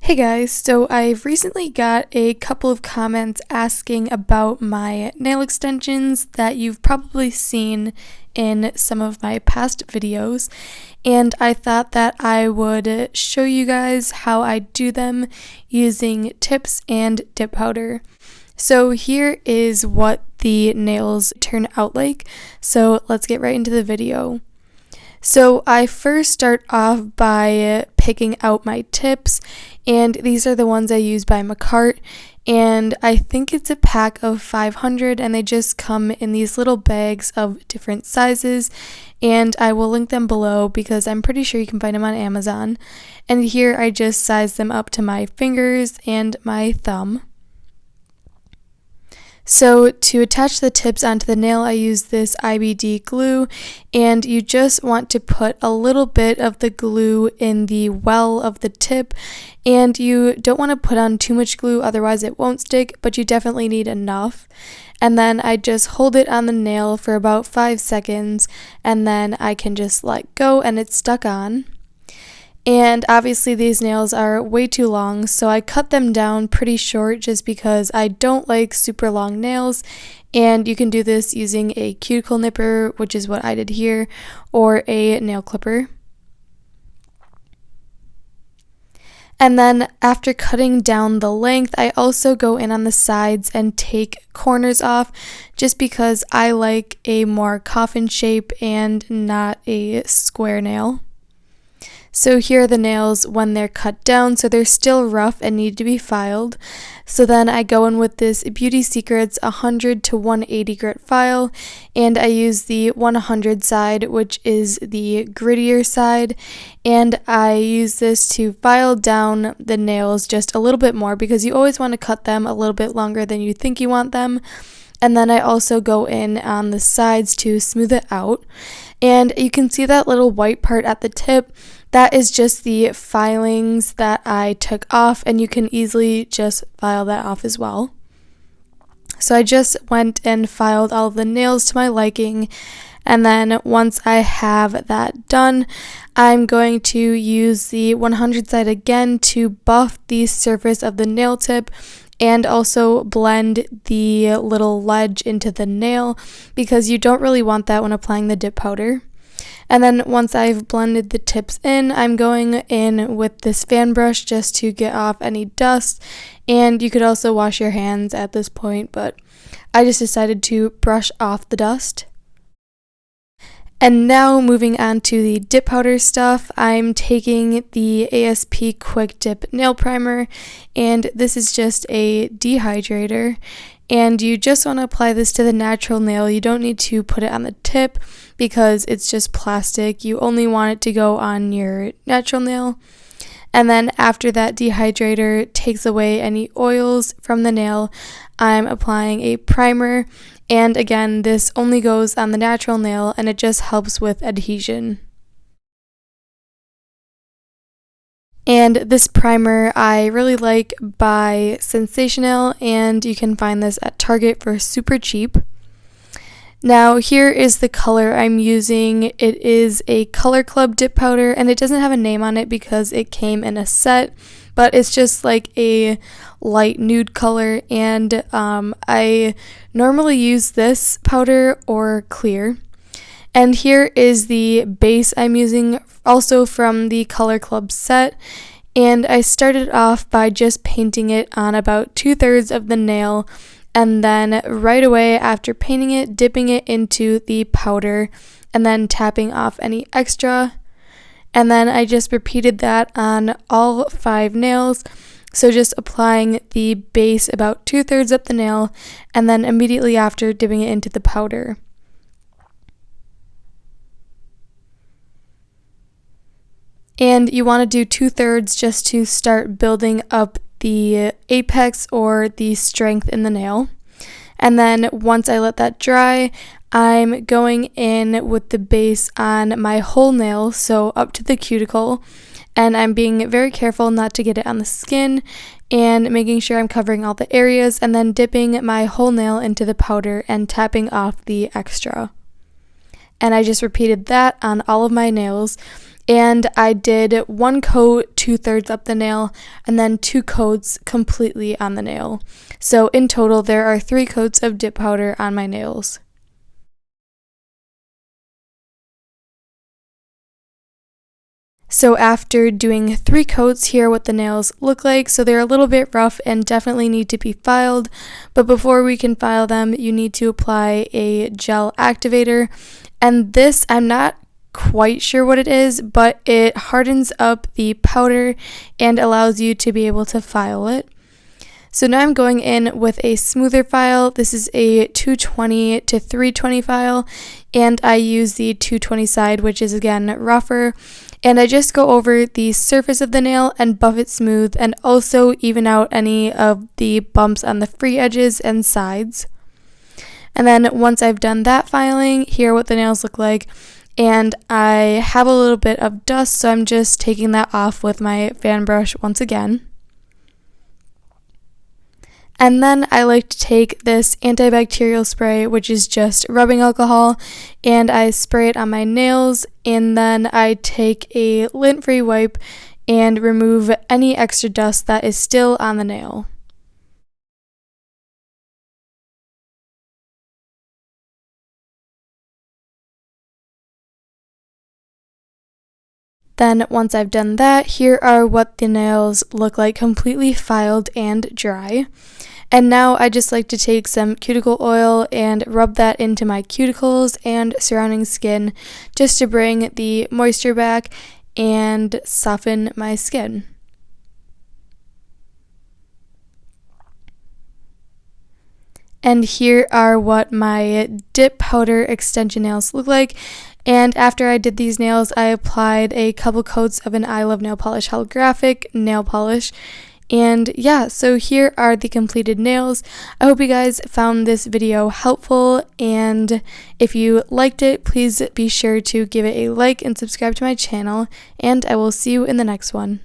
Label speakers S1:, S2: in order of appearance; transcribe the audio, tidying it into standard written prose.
S1: Hey guys, so I've recently got a couple of comments asking about my nail extensions that you've probably seen in some of my past videos, and I thought that I would show you guys how I do them using tips and dip powder. So here is what the nails turn out like, so let's get right into the video. So I first start off by picking out my tips, and these are the ones I use by Macart, and I think it's a pack of 500, and they just come in these little bags of different sizes, and I will link them below because I'm pretty sure you can find them on Amazon. And here I just size them up to my fingers and my thumb. So to attach the tips onto the nail, I use this IBD glue, and you just want to put a little bit of the glue in the well of the tip, and you don't want to put on too much glue, otherwise it won't stick, but you definitely need enough. And then I just hold it on the nail for about 5 seconds, and then I can just let go and it's stuck on. And obviously these nails are way too long, so I cut them down pretty short just because I don't like super long nails. And you can do this using a cuticle nipper, which is what I did here, or a nail clipper. And then after cutting down the length, I also go in on the sides and take corners off just because I like a more coffin shape and not a square nail. So here are the nails when they're cut down, so they're still rough and need to be filed. So then I go in with this Beauty Secrets 100 to 180 grit file, and I use the 100 side, which is the grittier side, and I use this to file down the nails just a little bit more because you always want to cut them a little bit longer than you think you want them. And then I also go in on the sides to smooth it out. And you can see that little white part at the tip. That is just the filings that I took off, and you can easily just file that off as well. So I just went and filed all of the nails to my liking, and then once I have that done, I'm going to use the 100 side again to buff the surface of the nail tip and also blend the little ledge into the nail because you don't really want that when applying the dip powder. And then once I've blended the tips in, I'm going in with this fan brush just to get off any dust, and you could also wash your hands at this point, but I just decided to brush off the dust. And now moving on to the dip powder stuff, I'm taking the ASP Quick Dip Nail Primer, and this is just a dehydrator, and you just want to apply this to the natural nail. You don't need to put it on the tip because it's just plastic. You only want it to go on your natural nail. And then after that dehydrator takes away any oils from the nail, I'm applying a primer. And again, this only goes on the natural nail and it just helps with adhesion. And this primer I really like by Sensational, and you can find this at Target for super cheap. Now here is the color I'm using. It is a Color Club dip powder, and it doesn't have a name on it because it came in a set, but it's just like a light nude color, and I normally use this powder or clear. And here is the base I'm using, also from the Color Club set, and I started off by just painting it on about 2/3 of the nail, and then right away after painting it, dipping it into the powder, and then tapping off any extra. And then I just repeated that on all 5 nails, so just applying the base about 2/3 up the nail, and then immediately after dipping it into the powder. And you want to do 2/3 just to start building up the apex or the strength in the nail. And then once I let that dry, I'm going in with the base on my whole nail, so up to the cuticle, and I'm being very careful not to get it on the skin and making sure I'm covering all the areas, and then dipping my whole nail into the powder and tapping off the extra. And I just repeated that on all of my nails. and I did 1 coat 2/3 up the nail and then 2 coats completely on the nail. So in total there are 3 coats of dip powder on my nails. So after doing 3 coats, here are what the nails look like. So they're a little bit rough and definitely need to be filed, but before we can file them, you need to apply a gel activator. And this, I'm not quite sure what it is, but it hardens up the powder and allows you to be able to file it. So now I'm going in with a smoother file. This is a 220 to 320 file, and I use the 220 side, which is again rougher. And I just go over the surface of the nail and buff it smooth, and also even out any of the bumps on the free edges and sides. And then once I've done that filing, here are what the nails look like. And I have a little bit of dust, so I'm just taking that off with my fan brush once again. And then I like to take this antibacterial spray, which is just rubbing alcohol, and I spray it on my nails, and then I take a lint-free wipe and remove any extra dust that is still on the nail. Then once I've done that, here are what the nails look like completely filed and dry. And now I just like to take some cuticle oil and rub that into my cuticles and surrounding skin just to bring the moisture back and soften my skin. And here are what my dip powder extension nails look like. And after I did these nails, I applied a couple coats of an I Love Nail Polish holographic nail polish. And yeah, so here are the completed nails. I hope you guys found this video helpful, and if you liked it, please be sure to give it a like and subscribe to my channel, and I will see you in the next one.